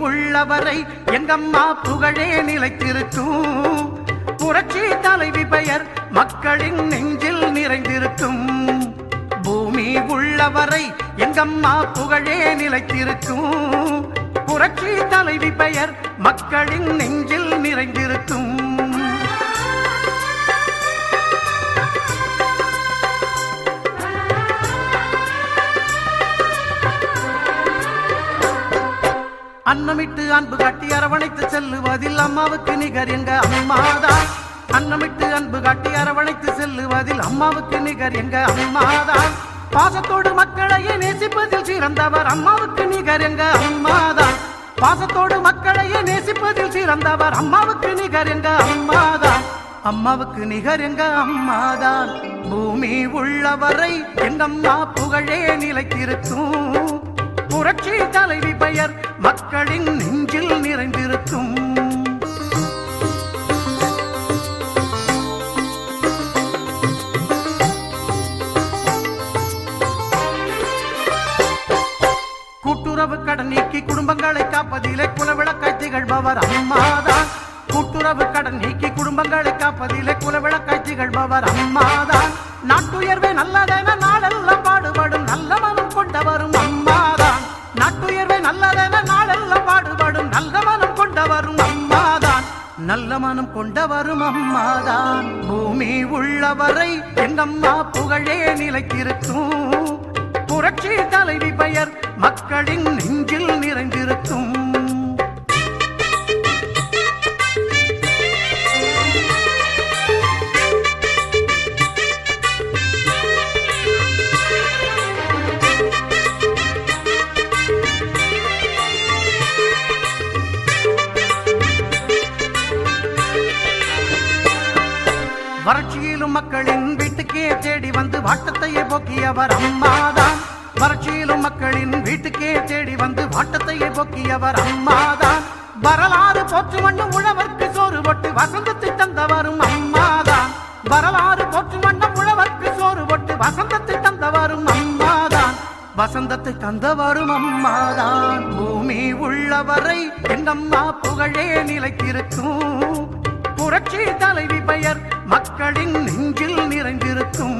உள்ளவரை எங்கம்மா புகழே நிலைத்திருக்கும். புரட்சி தலைவி பெயர் மக்களின் நெஞ்சில் நிறைந்திருக்கும். பூமி உள்ளவரை எங்கம்மா புகழே நிலைத்திருக்கும். புரட்சி தலைவி பெயர் மக்களின் நெஞ்சில் நிறைந்திருக்கும். அன்னமிட்டு அன்பு காட்டி அரவணைத்து செல்லுவதில் அம்மாவுக்கு நிகர் எங்க அம்மாதான். அன்னமிட்டு அன்பு காட்டி அரவணைத்து செல்லுவதில் அம்மாவுக்கு நிகர் எங்க அம்மாதான். பாசத்தோடு மக்களையே நேசிப்பதில் சிறந்தவர் அம்மாவுக்கு நிகர் எங்க அம்மாதான். பாசத்தோடு மக்களையே நேசிப்பதில் சிறந்தவர் அம்மாவுக்கு நிகர் எங்க அம்மாதான். அம்மாவுக்கு நிகர் எங்க அம்மாதான். பூமி உள்ளவரை எங்கம்மா புகழே நிலைத்திருக்கும். புரட்சி தலைவி பெயர் மக்களின் நெஞ்சில் நிறைந்திருக்கும். கூட்டுறவு கடன் நீக்கி குடும்பங்களை காப்பதிலே குலவிளக்காய் திகழ்பவர் அம்மாதான். கூட்டுறவு கடன் நீக்கி குடும்பங்களை காப்பதிலே குலவிளக்காய் திகழ்பவர் அம்மாதான். நாட்டுயர்வே நல்லதென நாளெல்லாம் பாடுபடும் நல்ல மனம் கொண்டவரும் அம்மாதான். நாட்டுயர்வே நல்லதென நாளெல்லாம் பாடுபடும் நல்ல மனம் கொண்டவரும் அம்மாதான். நல்ல மனம் கொண்டவரும் அம்மாதான். பூமி உள்ளவரை எங்கம்மா புகழே நிலைத்திருக்கும். புரட்சி தலைவி பெயர் மக்களின் நெஞ்சில் நிறைந்திருக்கும். வறட்சியிலும் மக்களின் வீட்டுக்கே தேடி வந்து வாட்டத்தையே போக்கியவர் அம்மாதான். வறட்சியிலும் மக்களின் வீட்டுக்கே தேடி வந்து வாட்டத்தையே போக்கியவர் அம்மாதான். வரலாறு போற்று வண்ணம் உழவர்க்கு சோறு போட்டு வசந்தத்தை தந்தவரும் அம்மாதான். வரலாறு போற்று வண்ணம் உழவர்க்கு சோறு போட்டு வசந்தத்தை தந்தவரும் அம்மாதான். வசந்தத்தை தந்தவரும் அம்மாதான். பூமி உள்ளவரை எங்கம்மா புகழே நிலைத்திருக்கும். புரட்சி தலைவி பெயர் மக்களின் நெஞ்சில் நிறைந்திருக்கும்.